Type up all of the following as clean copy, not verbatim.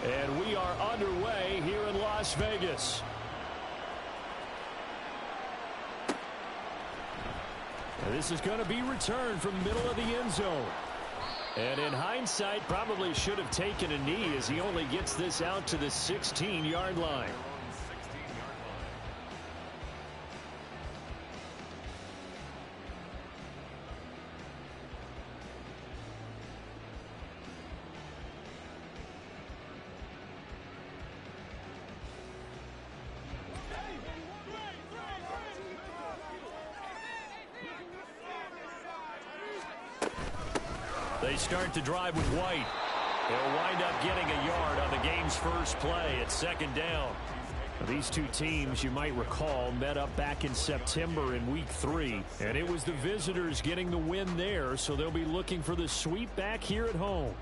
And we are underway here in Las Vegas. And this is going to be returned from the middle of the end zone. And in hindsight, probably should have taken a knee as he only gets this out to the 16-yard line. They start to drive with White. They'll wind up getting a yard on the game's first play at second down. These two teams, you might recall, met up back in September in Week 3. And it was the visitors getting the win there, so they'll be looking for the sweep back here at home.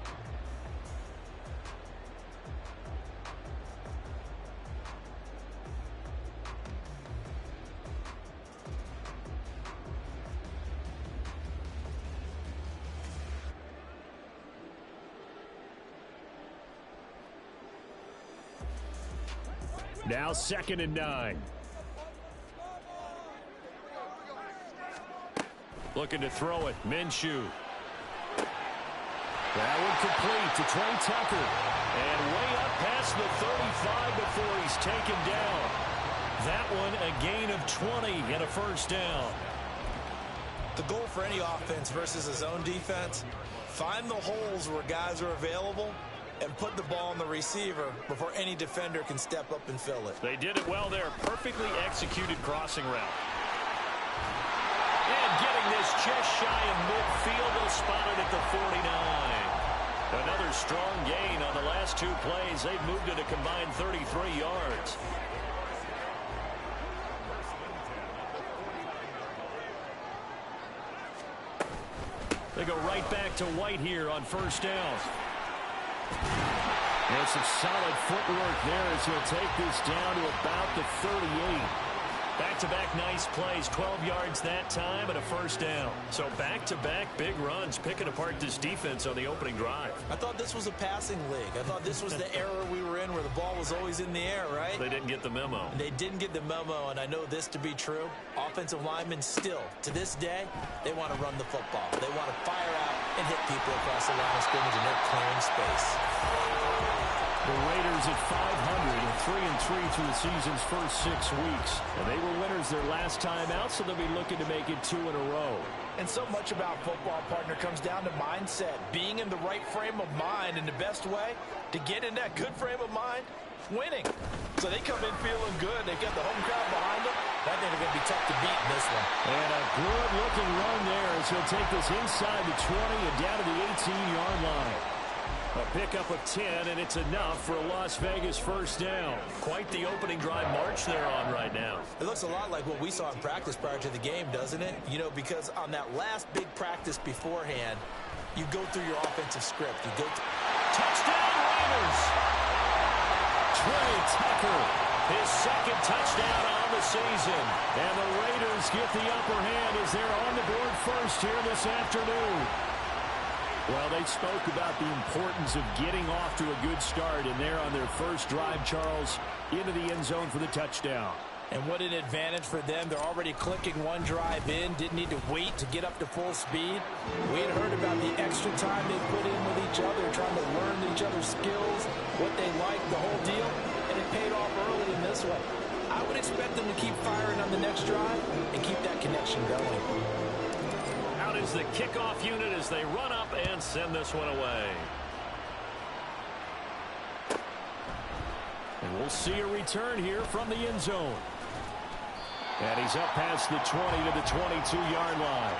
Now 2nd and 9. Looking to throw it. Minshew. That one complete to Trey Tucker. And way up past the 35 before he's taken down. That one a gain of 20 and a first down. The goal for any offense versus a zone defense, find the holes where guys are available and put the ball on the receiver before any defender can step up and fill it. They did it well there. Perfectly executed crossing route. And getting this just shy of midfield. They'll spot it at the 49. Another strong gain on the last two plays. They've moved it a combined 33 yards. They go right back to White here on first down. There's some solid footwork there as he'll take this down to about the 38. Back-to-back nice plays, 12 yards that time and a first down. So back-to-back big runs, picking apart this defense on the opening drive. I thought this was a passing league. I thought this was the era we were in where the ball was always in the air, right? They didn't get the memo. They didn't get the memo, and I know this to be true. Offensive linemen still, to this day, they want to run the football. They want to fire out and hit people across the line of scrimmage, and they're clearing space. The Raiders at 500 and 3-3 through the season's first 6 weeks. And they were winners their last time out, so they'll be looking to make it 2 in a row. And so much about football, partner, comes down to mindset. Being in the right frame of mind, and the best way to get in that good frame of mind, winning. So they come in feeling good. They've got the home crowd behind them. I think they're going to be tough to beat in this one. And a good-looking run there as he'll take this inside the 20 and down to the 18-yard line. A pickup of 10, and it's enough for a Las Vegas first down. Quite the opening drive march they're on right now. It looks a lot like what we saw in practice prior to the game, doesn't it? You know, because on that last big practice beforehand, you go through your offensive script. You go to touchdown Raiders! Trey Tucker, his second touchdown on the season. And the Raiders get the upper hand as they're on the board first here this afternoon. Well, they spoke about the importance of getting off to a good start, and they're on their first drive, Charles, into the end zone for the touchdown. And what an advantage for them. They're already clicking one drive in, didn't need to wait to get up to full speed. We had heard about the extra time they put in with each other, trying to learn each other's skills, what they like, the whole deal, and it paid off early in this one. I would expect them to keep firing on the next drive and keep that connection going. Out is the kickoff unit as they run up and send this one away. And we'll see a return here from the end zone. And he's up past the 20 to the 22-yard line.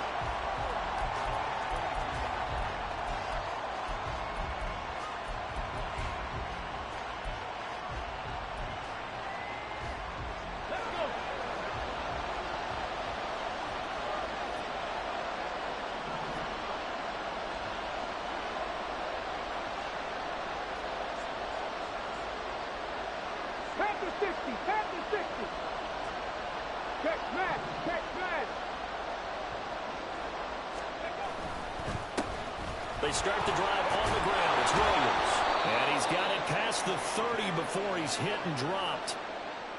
They start the drive on the ground. It's Williams. And he's got it past the 30 before he's hit and dropped.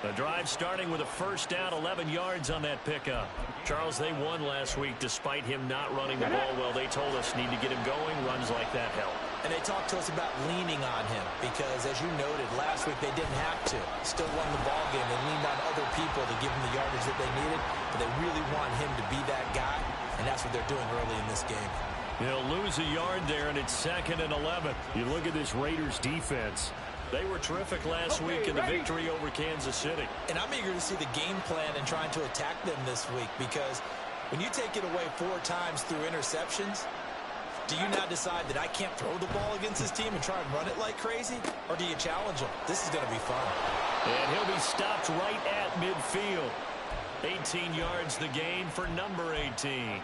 The drive starting with a first down, 11 yards on that pickup. Charles, they won last week despite him not running the ball well. They told us need to get him going. Runs like that help. And they talked to us about leaning on him because, as you noted, last week they didn't have to. Still won the ball game. They leaned on other people to give them the yardage that they needed, but they really want him to be that guy, and that's what they're doing early in this game. He'll lose a yard there, and it's 2nd and 11. You look at this Raiders defense. They were terrific last week in the victory over Kansas City. And I'm eager to see the game plan and trying to attack them this week because when you take it away 4 times through interceptions, do you now decide that I can't throw the ball against this team and try and run it like crazy? Or do you challenge them? This is going to be fun. And he'll be stopped right at midfield. 18 yards the gain for number 18.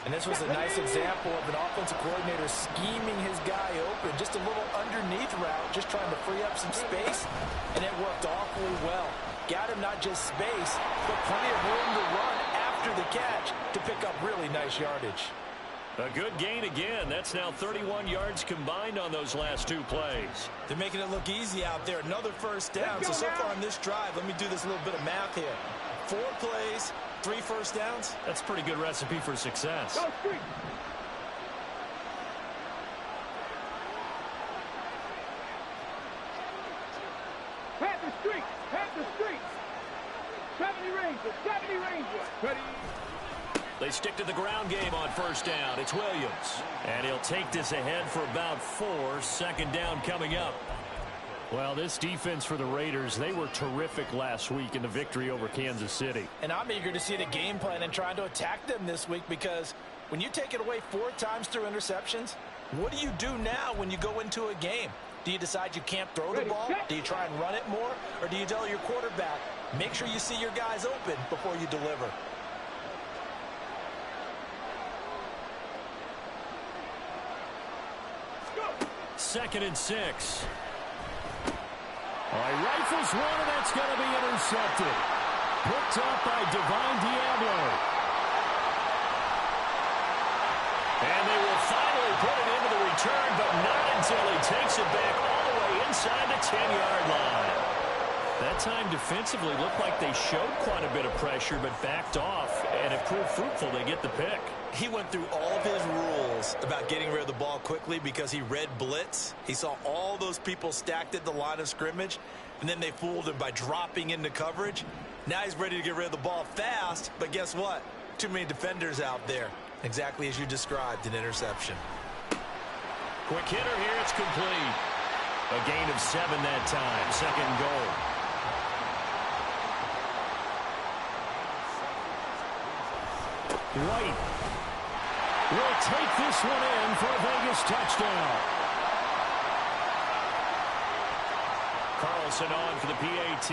And this was a nice example of an offensive coordinator scheming his guy open. Just a little underneath route, just trying to free up some space, and it worked awfully well. Got him not just space, but plenty of room to run after the catch to pick up really nice yardage. A good gain again. That's now 31 yards combined on those last 2 plays. They're making it look easy out there. Another first down. So far on this drive, let me do this little bit of math here. 4 plays, 3 first downs. That's a pretty good recipe for success. Go street. Panther street. Panther street. 70 Rangers. 70 Rangers. Ready. They stick to the ground game on first down. It's Williams. And he'll take this ahead for about 4. 2nd down coming up. Well, this defense for the Raiders, they were terrific last week in the victory over Kansas City. And I'm eager to see the game plan and trying to attack them this week because when you take it away 4 times through interceptions, what do you do now when you go into a game? Do you decide you can't throw the ball? Do you try and run it more? Or do you tell your quarterback, make sure you see your guys open before you deliver? Second and 6. All right, rifles one, and that's going to be intercepted. Picked up by Divine Diablo. And they will finally put it into the return, but not until he takes it back all the way inside the 10-yard line. That time defensively looked like they showed quite a bit of pressure, but backed off, and it proved fruitful. They get the pick. He went through all of his rules about getting rid of the ball quickly because he read blitz. He saw all those people stacked at the line of scrimmage, and then they fooled him by dropping into coverage. Now he's ready to get rid of the ball fast, but guess what? Too many defenders out there. Exactly as you described, an interception. Quick hitter here, it's complete. A gain of 7 that time, 2nd goal. White will take this one in for a Vegas touchdown. Carlson on for the PAT.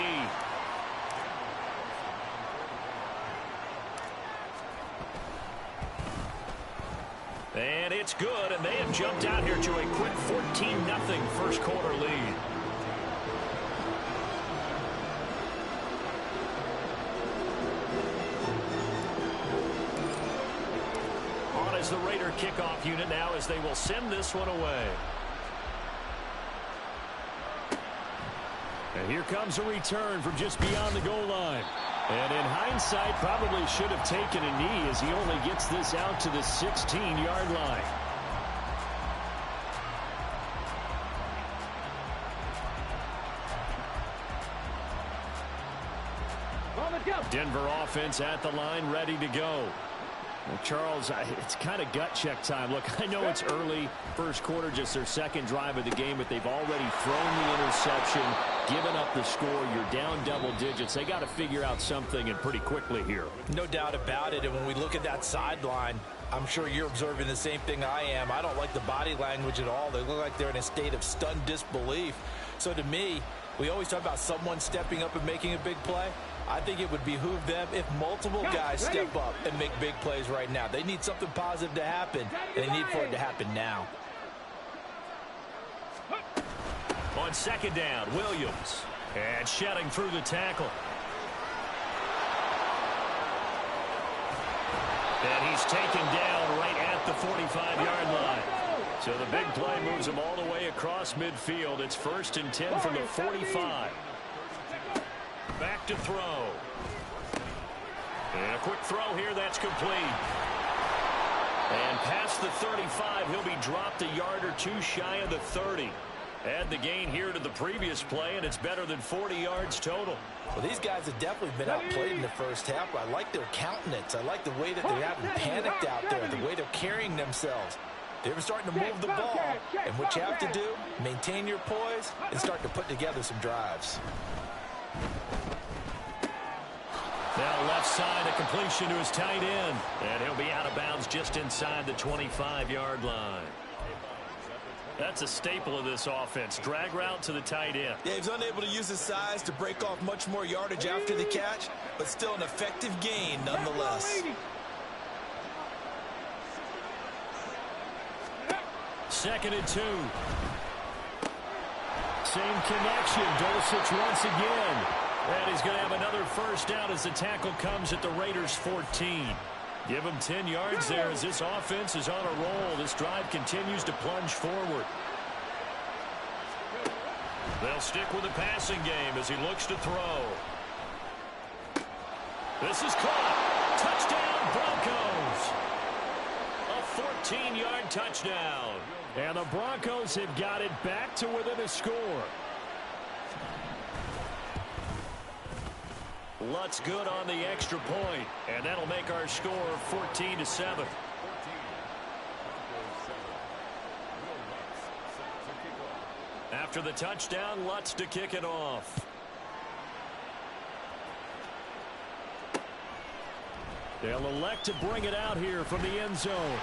And it's good, and they have jumped out here to a quick 14-0 first quarter lead. On as the Raider kickoff unit now as they will send this one away. And here comes a return from just beyond the goal line. And in hindsight, probably should have taken a knee as he only gets this out to the 16-yard line. Denver offense at the line, ready to go. Well, Charles, it's kind of gut check time. Look, I know it's early, first quarter, just their 2nd drive of the game, but they've already thrown the interception, given up the score. You're down double digits. They got to figure out something, and pretty quickly here. No doubt about it. And when we look at that sideline, I'm sure you're observing the same thing I am. I don't like the body language at all. They look like they're in a state of stunned disbelief. So to me, we always talk about someone stepping up and making a big play. I think it would behoove them if multiple guys step up and make big plays right now. They need something positive to happen, and they need for it to happen now. On 2nd down, Williams. And shedding through the tackle. And he's taken down right at the 45-yard line. So the big play moves them all the way across midfield. It's 1st and 10 from the 45. Back to throw. And a quick throw here. That's complete. And past the 35, he'll be dropped a yard or two shy of the 30. Add the gain here to the previous play, and it's better than 40 yards total. Well, these guys have definitely been outplayed in the first half. I like their countenance. I like the way that they haven't panicked out there, the way they're carrying themselves. They're starting to move the ball, and what you have to do, maintain your poise and start to put together some drives. Now left side, a completion to his tight end, and he'll be out of bounds just inside the 25-yard line. That's a staple of this offense. Drag route to the tight end. Yeah, he's unable to use his size to break off much more yardage after the catch, but still an effective gain nonetheless. 2nd and 2. Same connection. Dulcich once again. And he's going to have another first down as the tackle comes at the Raiders' 14. Give him 10 yards there as this offense is on a roll. This drive continues to plunge forward. They'll stick with the passing game as he looks to throw. This is caught. Touchdown, Broncos. A 14-yard touchdown. And the Broncos have got it back to within a score. Lutz good on the extra point, and that'll make our score 14-7. After the touchdown, Lutz to kick it off. They'll elect to bring it out here from the end zone.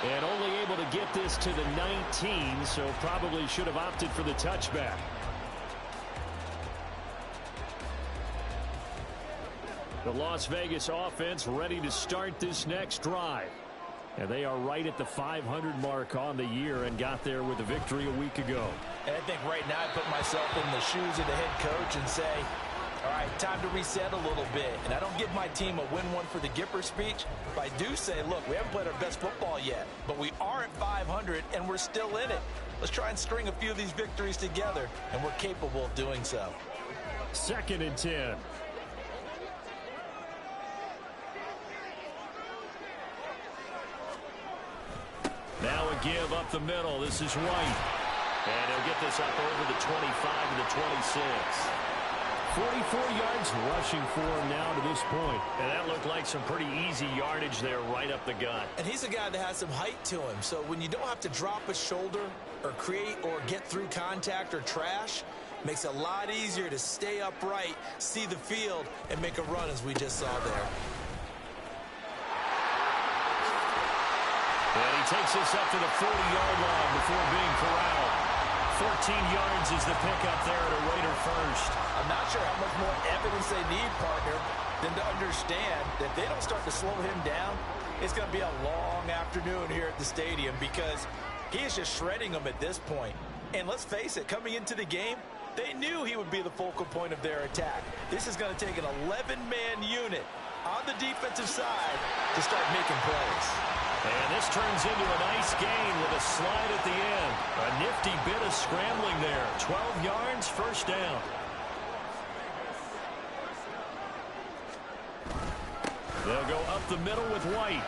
And only able to get this to the 19, so probably should have opted for the touchback. The Las Vegas offense ready to start this next drive. And they are right at the 500 mark on the year and got there with a victory a week ago. And I think right now I put myself in the shoes of the head coach and say, all right, time to reset a little bit. And I don't give my team a win one for the Gipper speech, but I do say, look, we haven't played our best football yet, but we are at 500 and we're still in it. Let's try and string a few of these victories together, and we're capable of doing so. 2nd and 10. Now a give up the middle. This is White. And he'll get this up over the 25 to the 26. 44 yards rushing for him now to this point. And that looked like some pretty easy yardage there right up the gut. And he's a guy that has some height to him. So when you don't have to drop a shoulder or create or get through contact or trash, makes it a lot easier to stay upright, see the field, and make a run as we just saw there. And he takes this up to the 40-yard line before being corralled. 14 yards is the pickup there at a Raider first. I'm not sure how much more evidence they need, partner, than to understand that if they don't start to slow him down, it's going to be a long afternoon here at the stadium because he is just shredding them at this point. And let's face it, coming into the game, they knew he would be the focal point of their attack. This is going to take an 11-man unit on the defensive side to start making plays. And this turns into a nice gain with a slide at the end. A nifty bit of scrambling there. 12 yards, first down. They'll go up the middle with White.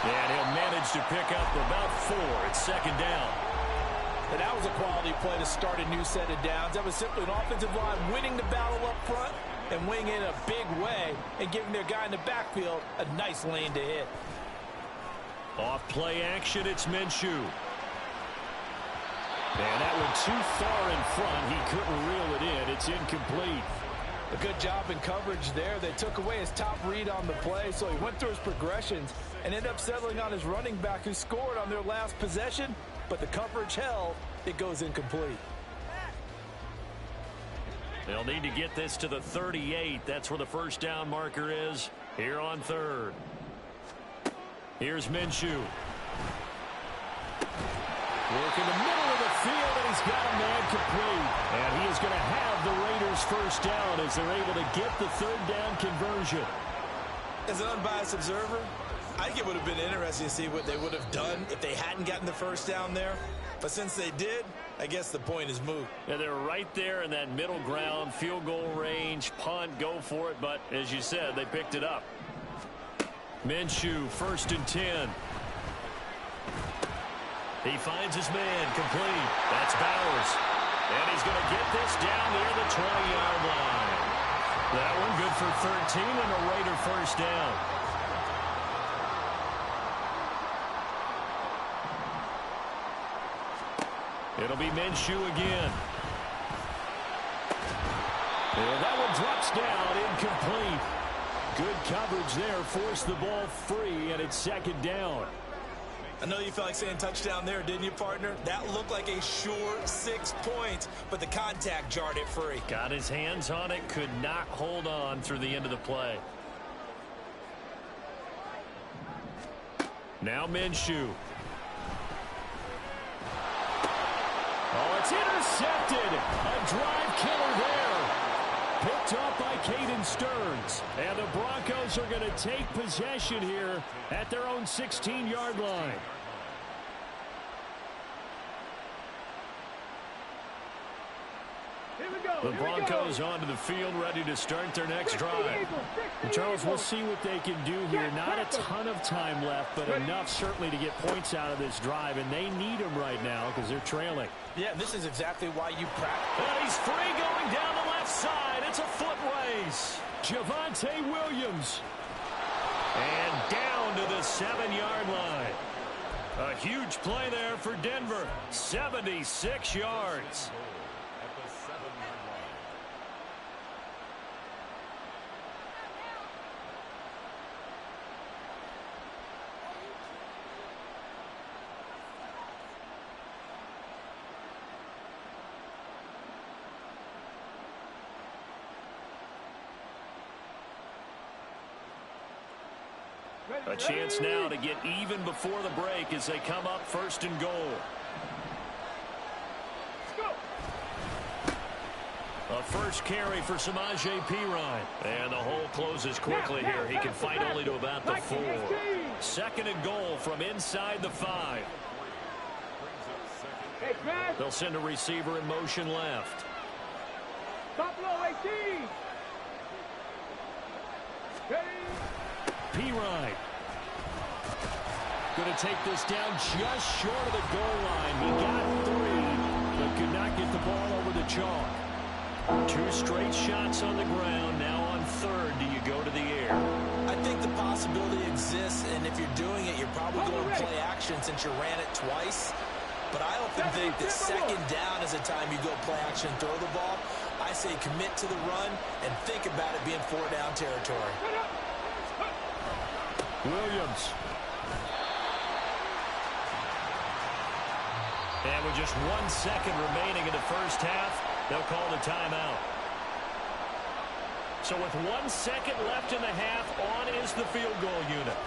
And he'll manage to pick up about 4. It's 2nd down. And that was a quality play to start a new set of downs. That was simply an offensive line winning the battle up front and winning in a big way and giving their guy in the backfield a nice lane to hit. Off play action, it's Minshew. And that one too far in front. He couldn't reel it in. It's incomplete. A good job in coverage there. They took away his top read on the play, so he went through his progressions and ended up settling on his running back who scored on their last possession, but the coverage held. It goes incomplete. They'll need to get this to the 38. That's where the first down marker is here on 3rd. Here's Minshew. Working the middle of the field, and he's got a man complete. And he is going to have the Raiders first down as they're able to get the 3rd down conversion. As an unbiased observer, I think it would have been interesting to see what they would have done if they hadn't hadn't gotten the first down there. But since they did, I guess the point is moot. Yeah, they're right there in that middle ground, field goal range, punt, go for it. But as you said, they picked it up. Minshew, 1st and 10. He finds his man, complete. That's Bowers. And he's going to get this down near the 20-yard line. That one good for 13 and a Raider first down. It'll be Minshew again. And that one drops down, incomplete. Good coverage there, forced the ball free, and it's 2nd down. I know you felt like saying touchdown there, didn't you, partner? That looked like a sure 6 points, but the contact jarred it free. Got his hands on it, could not hold on through the end of the play. Now Minshew. Oh, it's intercepted. A drive killer there. Picked up by Caden Stearns. And the Broncos are going to take possession here at their own 16-yard line. The Broncos onto the field, ready to start their next drive. And Charles, we'll see what they can do here. Not a ton of time left, but enough certainly to get points out of this drive, and they need them right now because they're trailing. Yeah, this is exactly why you practice. And he's free going down the left side. It's a foot race. Javonte Williams. And down to the 7-yard line. A huge play there for Denver. 76 yards. A chance now to get even before the break as they come up 1st and goal. A first carry for Samaje Perine. And the hole closes quickly here. He can fight only to about the 4. 2nd and goal from inside the 5. They'll send a receiver in motion left. Perine. Going to take this down just short of the goal line. He got 3, but could not get the ball over the chalk. 2 straight shots on the ground. Now on 3rd, do you go to the air? I think the possibility exists, and if you're doing it, you're probably going to play action since you ran it twice. But I often think that 2nd down is the time you go play action, throw the ball. I say commit to the run and think about it being 4-down territory. Williams. And with just 1 second remaining in the first half, they'll call the timeout. So with 1 second left in the half, on is the field goal unit.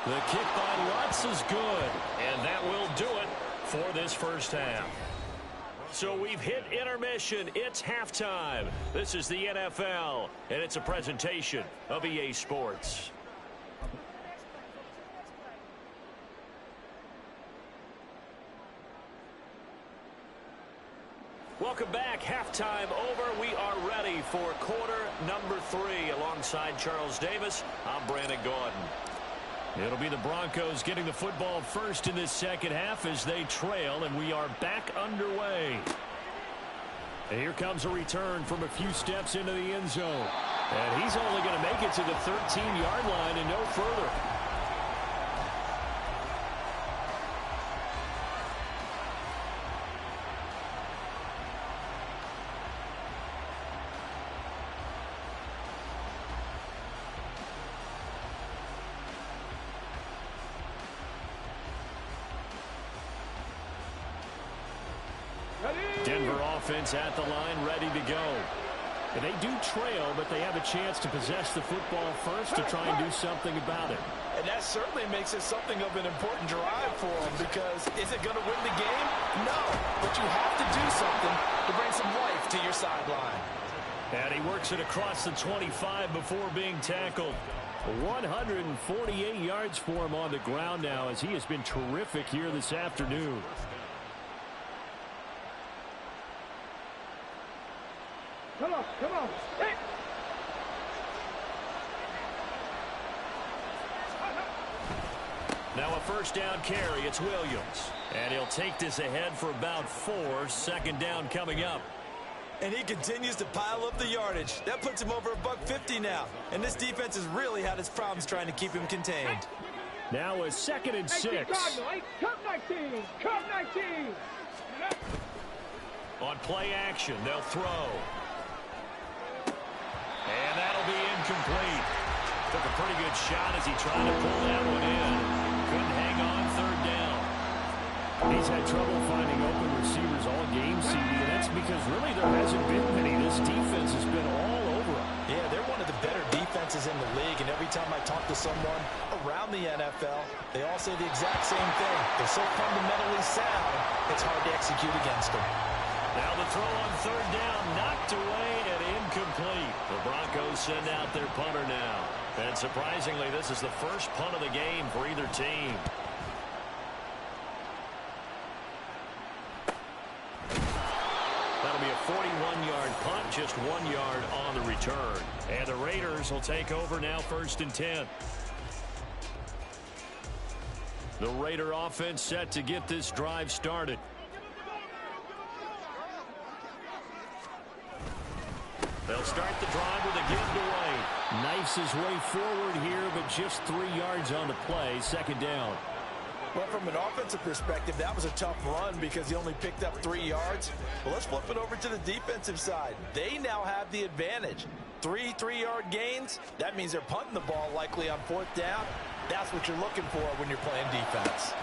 The kick by Lutz is good, and that will do it for this first half. So we've hit intermission. It's halftime. This is the NFL, and it's a presentation of EA Sports. Welcome back. Halftime over. We are ready for quarter number 3. Alongside Charles Davis, I'm Brandon Gaudin. It'll be the Broncos getting the football first in this second half as they trail, and we are back underway. And here comes a return from a few steps into the end zone. And he's only going to make it to the 13-yard line and no further. Denver offense at the line, ready to go. And they do trail, but they have a chance to possess the football first to try and do something about it. And that certainly makes it something of an important drive for them, because is it going to win the game? No, but you have to do something to bring some life to your sideline. And he works it across the 25 before being tackled. 148 yards for him on the ground now, as he has been terrific here this afternoon. Come on, come on. Hey. Now a first down carry. It's Williams. And he'll take this ahead for about 4. Second down coming up. And he continues to pile up the yardage. That puts him over $150 now. And this defense has really had its problems trying to keep him contained. Now a 2nd and 6. Come 19. Come 19. On play action, they'll throw. And that'll be incomplete. Took a pretty good shot as he tried to pull that one in. Couldn't hang on 3rd down. He's had trouble finding open receivers all game, CD, and that's because really there hasn't been many. This defense has been all over him. Yeah, they're one of the better defenses in the league, and every time I talk to someone around the NFL, they all say the exact same thing. They're so fundamentally sound, it's hard to execute against them. Now the throw on 3rd down, knocked away and incomplete. The Broncos send out their punter now. And surprisingly, this is the first punt of the game for either team. That'll be a 41-yard punt, just 1 yard on the return. And the Raiders will take over now, 1st and 10. The Raider offense set to get this drive started. They'll start the drive with a give to White. Knifes his way forward here, but just 3 yards on the play. 2nd down. Well, from an offensive perspective, that was a tough run because he only picked up 3 yards. Well, let's flip it over to the defensive side. They now have the advantage. 3 3-yard gains. That means they're punting the ball likely on 4th down. That's what you're looking for when you're playing defense.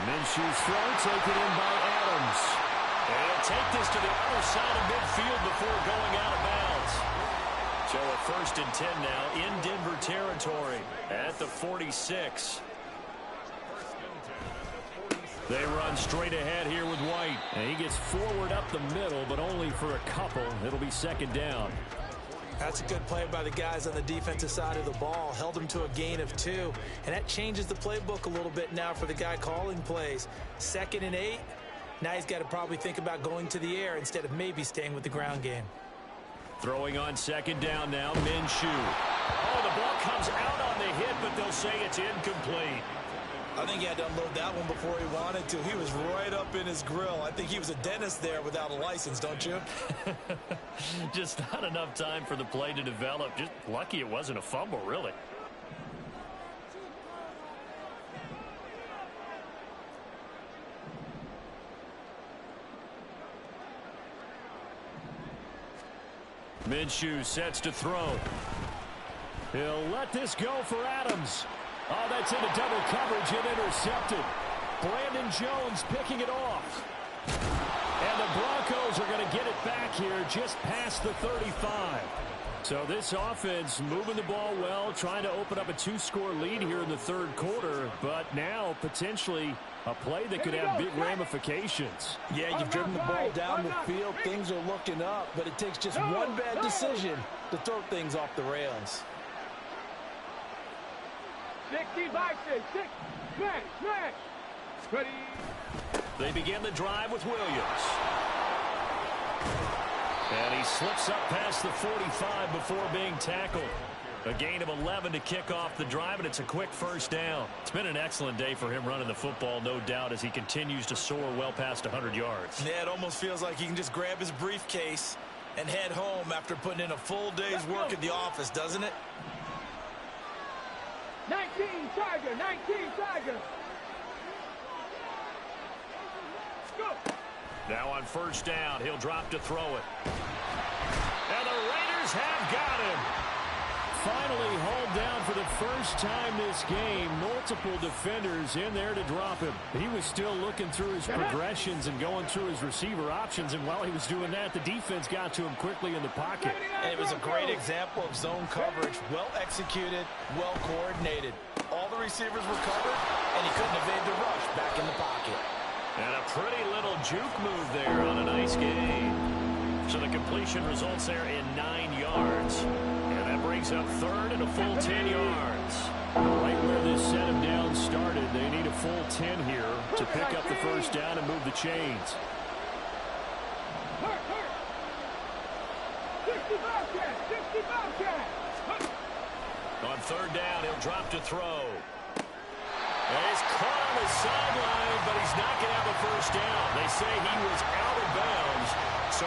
Minshew's throw taken in by Adams. And he'll take this to the other side of midfield before going out of bounds. So a 1st and 10 now in Denver territory at the 46. They run straight ahead here with White. And he gets forward up the middle, but only for a couple. It'll be 2nd down. That's a good play by the guys on the defensive side of the ball. Held him to a gain of 2. And that changes the playbook a little bit now for the guy calling plays. 2nd and 8. Now he's got to probably think about going to the air instead of maybe staying with the ground game. Throwing on 2nd down now, Minshew. Oh, the ball comes out on the hit, but they'll say it's incomplete. I think he had to unload that one before he wanted to. He was right up in his grill. I think he was a dentist there without a license, don't you? Just not enough time for the play to develop. Just lucky it wasn't a fumble, really. Minshew sets to throw. He'll let this go for Adams. Oh, that's into double coverage and intercepted. Brandon Jones picking it off. And the Broncos are going to get it back here just past the 35. So this offense moving the ball well, trying to open up a 2-score lead here in the 3rd quarter, but now potentially a play that could have big ramifications. Yeah, you've driven the ball down the field. Things are looking up, but it takes just one bad decision to throw things off the rails. 60 by 6. Smash, smash. Ready. They begin the drive with Williams. And he slips up past the 45 before being tackled. A gain of 11 to kick off the drive, and it's a quick 1st down. It's been an excellent day for him running the football, no doubt, as he continues to soar well past 100 yards. Yeah, it almost feels like he can just grab his briefcase and head home after putting in a full day's work at the office, doesn't it? 19 Tiger, 19 Tiger. Go. Now on 1st down, he'll drop to throw it. And the Raiders have got him. Finally hauled down for the first time this game. Multiple defenders in there to drop him. He was still looking through his progressions and going through his receiver options, and while he was doing that, the defense got to him quickly in the pocket. And it was a great example of zone coverage. Well executed, well coordinated. All the receivers were covered, and he couldn't evade the rush back in the pocket. And a pretty little juke move there on a nice game. So the completion results there in 9 yards. And that brings up third and a full 10 yards. Right where this set them down started, they need a full 10 here to pick up the first down and move the chains. 60 Bobcats. On third down, he'll drop to throw. And he's caught on the sideline, but he's not going to have a first down. They say he was out of bounds. So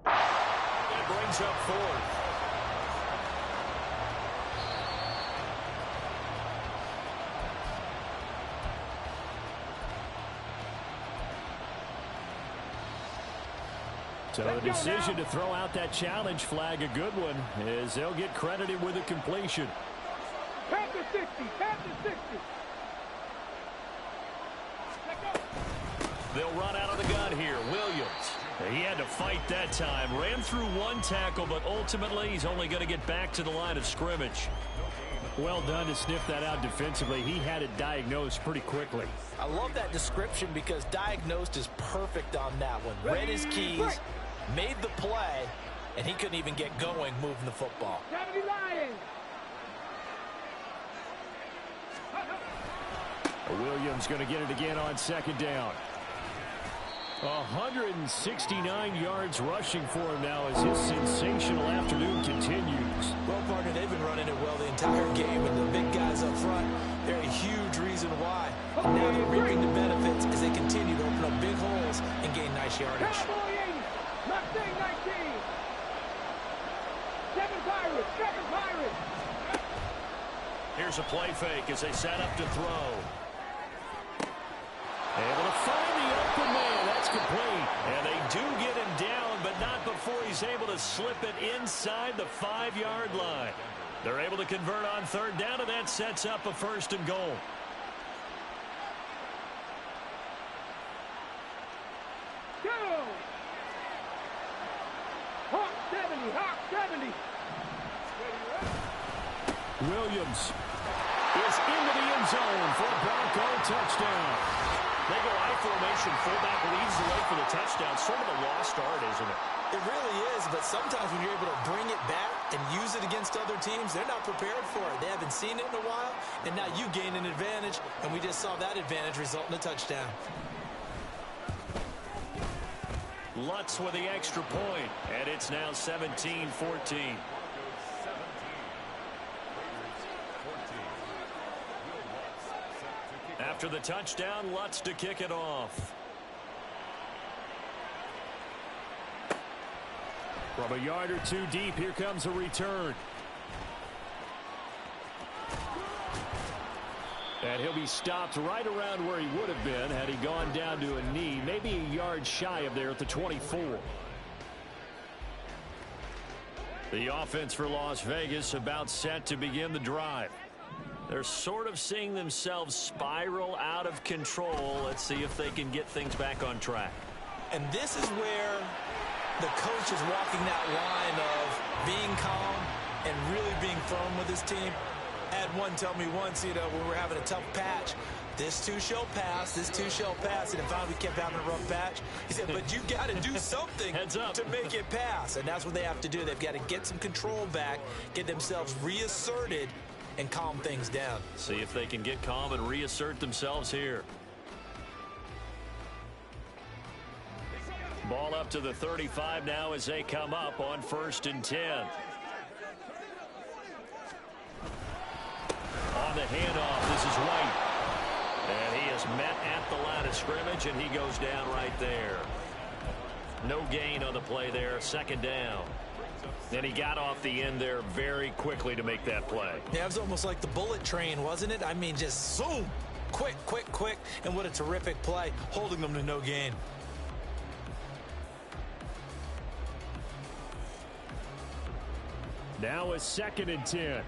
that brings up fourth. So the decision to throw out that challenge flag, a good one, as they'll get credited with a completion. Panther 60. They'll run out of the gun here. Williams. He had to fight that time. Ran through one tackle, but ultimately he's only going to get back to the line of scrimmage. Well done to sniff that out defensively. He had it diagnosed pretty quickly. I love that description because diagnosed is perfect on that one. Read his keys, made the play, and he couldn't even get going moving the football. 70 Lions. Williams going to get it again on second down. 169 yards rushing for him now as his sensational afternoon continues. Well, partner, they've been running it well the entire game, and the big guys up front, they're a huge reason why. And now they're reaping the benefits as they continue to open up big holes and gain nice yardage. Cowboy 80. Mustang 19. 7 Pirates. Here's a play fake as they set up to throw. Able to find the open man. That's complete. And they do get him down, but not before he's able to slip it inside the 5-yard line. They're able to convert on third down, and that sets up a first and goal. Go! Hawk 70. Williams is into the end zone for a Bronco touchdown. They go I formation, fullback leads the way for the touchdown. Sort of a lost art, isn't it? It really is, but sometimes when you're able to bring it back and use it against other teams, they're not prepared for it. They haven't seen it in a while, and now you gain an advantage, and we just saw that advantage result in a touchdown. Lutz with the extra point, and it's now 17-14. After the touchdown, Lutz to kick it off. From a yard or two deep, here comes a return. And he'll be stopped right around where he would have been had he gone down to a knee, maybe a yard shy of there at the 24. The offense for Las Vegas about set to begin the drive. They're sort of seeing themselves spiral out of control. Let's see if they can get things back on track. And this is where the coach is walking that line of being calm and really being firm with his team. I had one tell me once, when we were having a tough patch, this too shall pass, this too shall pass. And finally we kept having a rough patch. He said, but you got to do something to make it pass. And that's what they have to do. They've got to get some control back, get themselves reasserted, and calm things down. See if they can get calm and reassert themselves here. Ball up to the 35 now as they come up on 1st and 10. On the handoff, this is White. And he is met at the line of scrimmage, and he goes down right there. No gain on the play there, 2nd down. And he got off the end there very quickly to make that play. Yeah, it was almost like the bullet train, wasn't it? I mean, just zoom, quick. And what a terrific play, holding them to no gain. Now a 2nd and 10.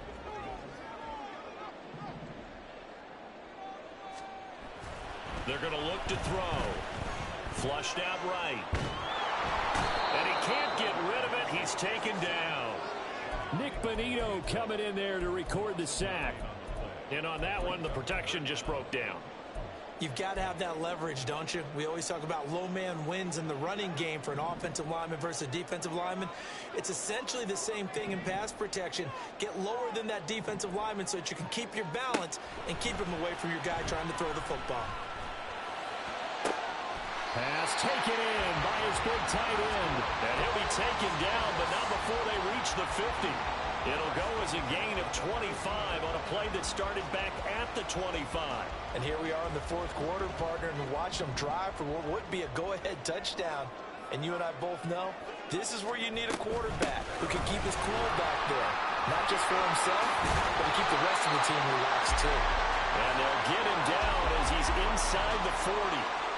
They're going to look to throw. Flushed out right. And he can't get rid of it. He's taken down. Nick Bonito coming in there to record the sack. And on that one, the protection just broke down. You've got to have that leverage, don't you? We always talk about low man wins in the running game for an offensive lineman versus a defensive lineman. It's essentially the same thing in pass protection. Get lower than that defensive lineman so that you can keep your balance and keep him away from your guy trying to throw the football. Pass taken in by his big tight end. And he'll be taken down, but not before they reach the 50. It'll go as a gain of 25 on a play that started back at the 25. And here we are in the fourth quarter, partner, and watch them drive for what would be a go-ahead touchdown. And you and I both know this is where you need a quarterback who can keep his cool back there. Not just for himself, but to keep the rest of the team relaxed too. And they'll get him down as he's inside the 40.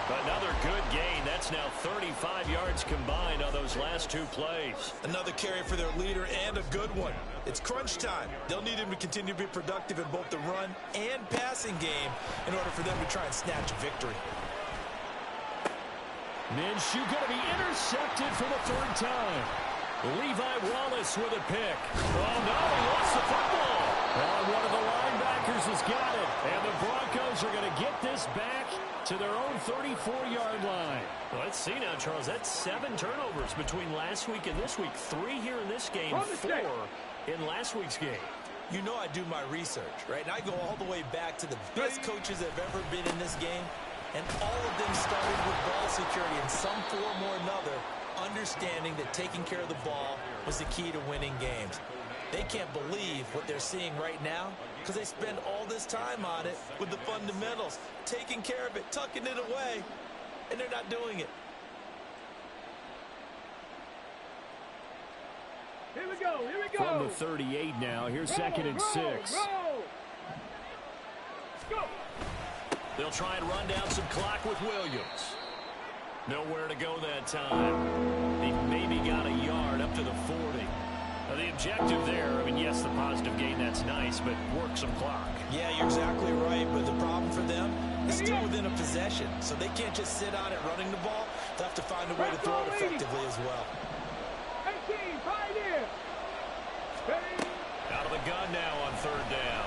Another good gain. That's now 35 yards combined on those last two plays. Another carry for their leader and a good one. It's crunch time. They'll need him to continue to be productive in both the run and passing game in order for them to try and snatch a victory. Minshew going to be intercepted for the third time. Levi Wallace with a pick. Oh, no, he lost the football. And one of the linebackers has got it. And the Broncos are going to get this back to their own 34-yard line. Well, let's see now, Charles. That's 7 turnovers between last week and this week. 3 here in this game, 4 in last week's game. You know I do my research, right? And I go all the way back to the best coaches that have ever been in this game. And all of them started with ball security in some form or another, understanding that taking care of the ball was the key to winning games. They can't believe what they're seeing right now because they spend all this time on it with the fundamentals, taking care of it, tucking it away, and they're not doing it. Here we go, here we go. From the 38 now, here's second and 6. Roll. Go. They'll try and run down some clock with Williams. Nowhere to go that time. He maybe got a yard up to the 40. Now the objective there, I mean, yes, the positive gain, that's nice, but work some clock. Yeah, you're exactly right, but the problem for them is still within a possession, so they can't just sit on it running the ball. They'll have to find a way to throw it effectively as well. 18, pioneer. Out of the gun now on third down.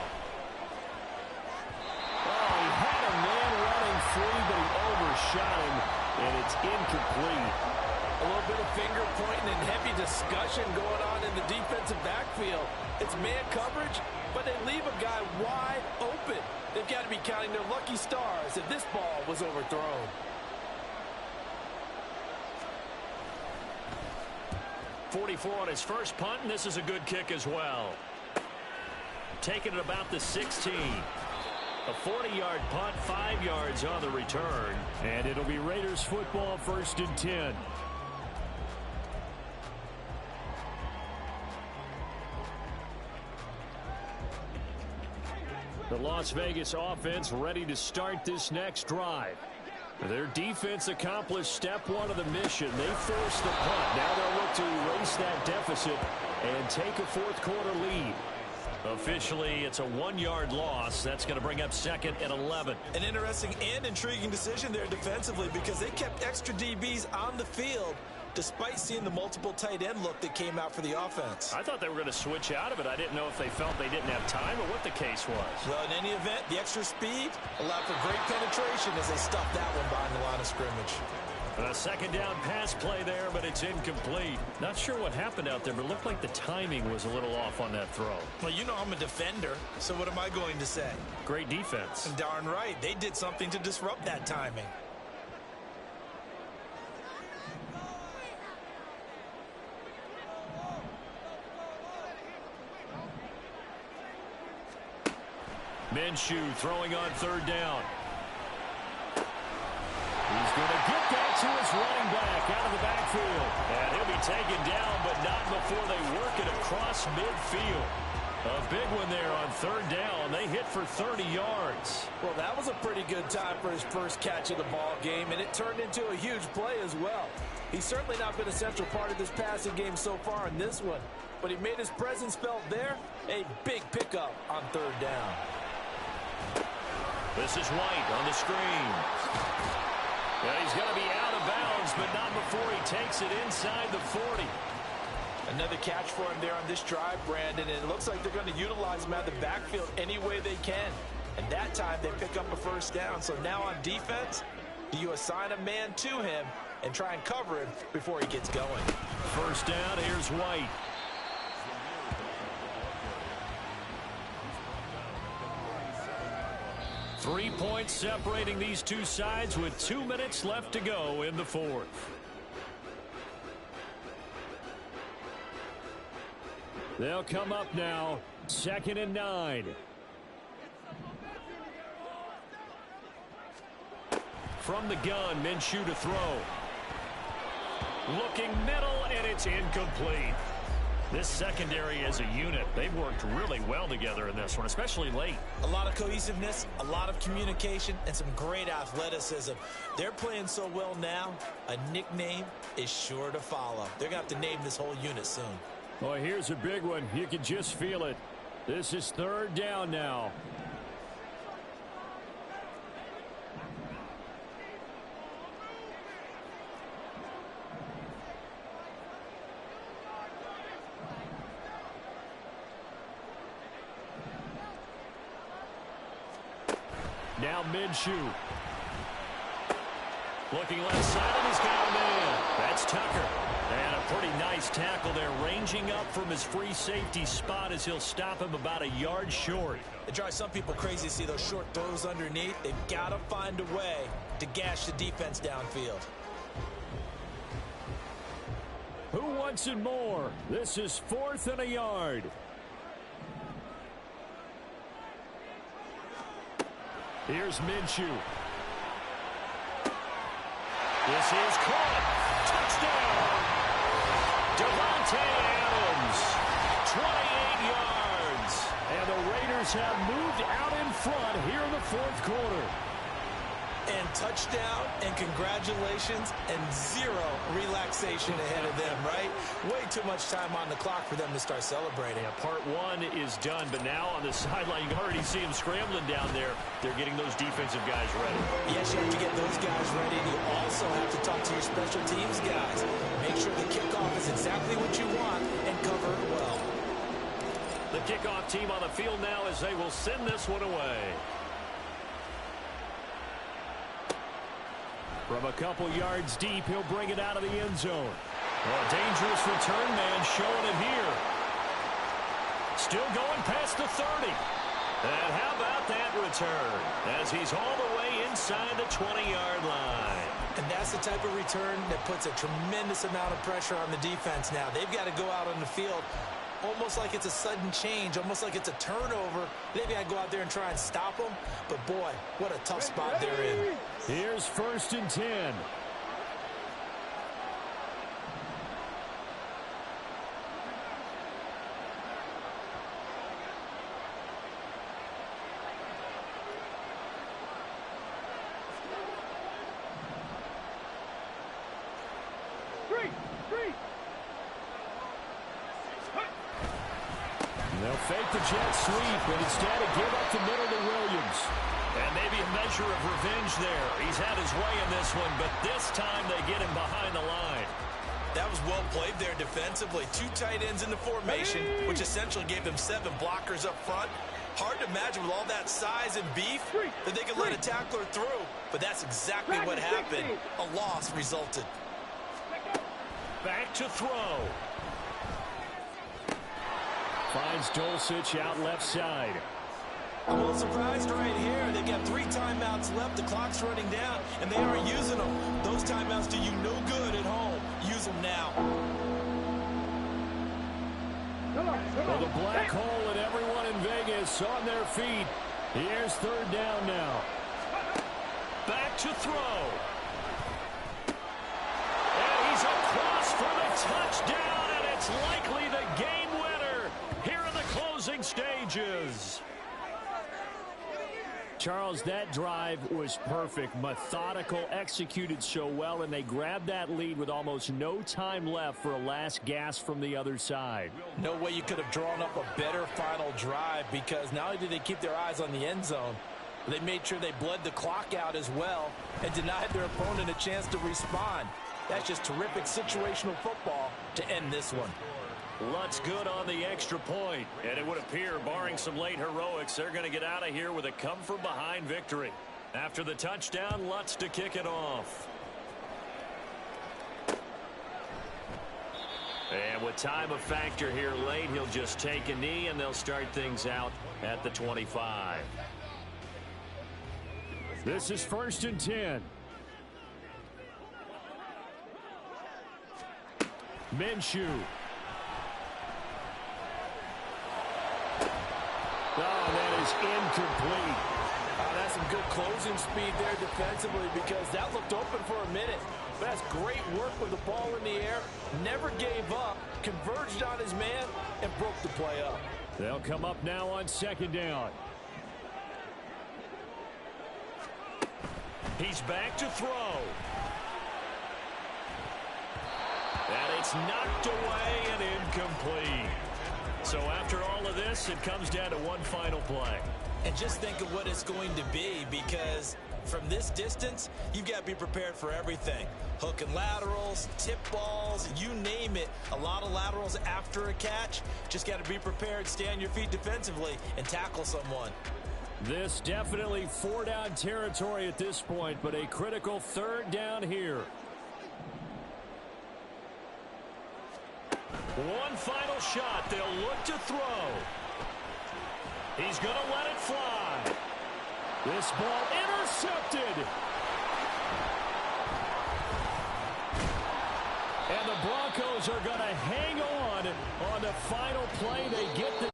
Oh, he had a man running free, but he overshot him, and it's incomplete. A little bit of finger pointing and heavy discussion going on in the defensive backfield. It's man coverage, but they leave a guy wide open. They've got to be counting their lucky stars if this ball was overthrown. .44 on his first punt, and this is a good kick as well. Taking it about the 16. A 40-yard punt, 5 yards on the return. And it'll be Raiders football, 1st and 10. The Las Vegas offense ready to start this next drive. Their defense accomplished step 1 of the mission. They forced the punt. Now they'll look to erase that deficit and take a fourth quarter lead. Officially, it's a 1-yard loss. That's going to bring up 2nd and 11. An interesting and intriguing decision there defensively because they kept extra DBs on the field despite seeing the multiple tight end look that came out for the offense. I thought they were going to switch out of it. I didn't know if they felt they didn't have time or what the case was. Well, in any event, the extra speed allowed for great penetration as they stuffed that one behind the line of scrimmage. A second down pass play there, but it's incomplete. Not sure what happened out there, but it looked like the timing was a little off on that throw. Well, you know I'm a defender, so what am I going to say? Great defense. And darn right, they did something to disrupt that timing. Minshew throwing on third down. He's going to get that to his running back out of the backfield. And he'll be taken down, but not before they work it across midfield. A big one there on third down. They hit for 30 yards. Well, that was a pretty good time for his first catch of the ball game, and it turned into a huge play as well. He's certainly not been a central part of this passing game so far in this one, but he made his presence felt there. A big pickup on third down. This is White on the screen. Well, he's going to be out of bounds, but not before he takes it inside the 40. Another catch for him there on this drive, Brandon, and it looks like they're going to utilize him out of the backfield any way they can. And that time they pick up a first down. So now on defense, do you assign a man to him and try and cover him before he gets going? First down, here's White. Three points separating these two sides with 2 minutes left to go in the fourth. They'll come up now, 2nd and 9. From the gun, Minshew to throw. Looking middle, and it's incomplete. This secondary as a unit, they've worked really well together in this one, especially late. A lot of cohesiveness, a lot of communication, and some great athleticism. They're playing so well now, a nickname is sure to follow. They're going to have to name this whole unit soon. Well, here's a big one. You can just feel it. This is 3rd down now. Now Minshew. Looking left side, and he's got him in. That's Tucker. And a pretty nice tackle there, ranging up from his free safety spot as he'll stop him about a yard short. It drives some people crazy to see those short throws underneath. They've got to find a way to gash the defense downfield. Who wants it more? This is 4th and a yard. Here's Minshew. This is caught. Touchdown. Davante Adams. 28 yards. And the Raiders have moved out in front here in the 4th quarter. And touchdown, and congratulations, and zero relaxation ahead of them, right? Way too much time on the clock for them to start celebrating. Yeah, part 1 is done, but now on the sideline, you can already see them scrambling down there. They're getting those defensive guys ready. Yes, you have to get those guys ready, and you also have to talk to your special teams guys. Make sure the kickoff is exactly what you want and cover it well. The kickoff team on the field now as they will send this one away. From a couple yards deep, he'll bring it out of the end zone. Well, a dangerous return man showing it here. Still going past the 30. And how about that return? As he's all the way inside the 20-yard line. And that's the type of return that puts a tremendous amount of pressure on the defense now. They've got to go out on the field almost like it's a sudden change, almost like it's a turnover. Maybe I go out there and try and stop them. But, boy, what a tough spot they're in. Here's 1st and 10. They'll fake the jet sweep, but instead of give up the middle to Williams. And maybe a measure of revenge there. He's had his way in this one, but this time they get him behind the line. That was well played there defensively. 2 tight ends in the formation, which essentially gave them 7 blockers up front. Hard to imagine with all that size and beef that they could let a tackler through, but that's exactly what happened. A loss resulted. Back to throw. Finds Dulcich out left side. I'm a little surprised right here. They've got 3 timeouts left. The clock's running down, and they aren't using them. Those timeouts do you no good at home. Use them now. Well, the black hole and everyone in Vegas on their feet. Here's 3rd down now. Back to throw. And he's across for the touchdown, and it's likely the game winner here in the closing stages. Charles, that drive was perfect, methodical, executed so well, and they grabbed that lead with almost no time left for a last gasp from the other side. No way you could have drawn up a better final drive, because not only did they keep their eyes on the end zone, they made sure they bled the clock out as well and denied their opponent a chance to respond. That's just terrific situational football to end this one. Lutz good on the extra point. And it would appear, barring some late heroics, they're going to get out of here with a come-from-behind victory. After the touchdown, Lutz to kick it off. And with time a factor here late, he'll just take a knee, and they'll start things out at the 25. This is 1st and 10. Minshew. Oh, that is incomplete. That's some good closing speed there defensively because that looked open for a minute. But that's great work with the ball in the air. Never gave up, converged on his man, and broke the play up. They'll come up now on 2nd down. He's back to throw. And it's knocked away and incomplete. So after all of this, it comes down to one final play. And just think of what it's going to be, because from this distance, you've got to be prepared for everything. Hook and laterals, tip balls, you name it. A lot of laterals after a catch. Just got to be prepared, stay on your feet defensively, and tackle someone. This definitely 4-down territory at this point, but a critical 3rd down here. One final shot. They'll look to throw. He's going to let it fly. This ball intercepted. And the Broncos are going to hang on the final play. They get the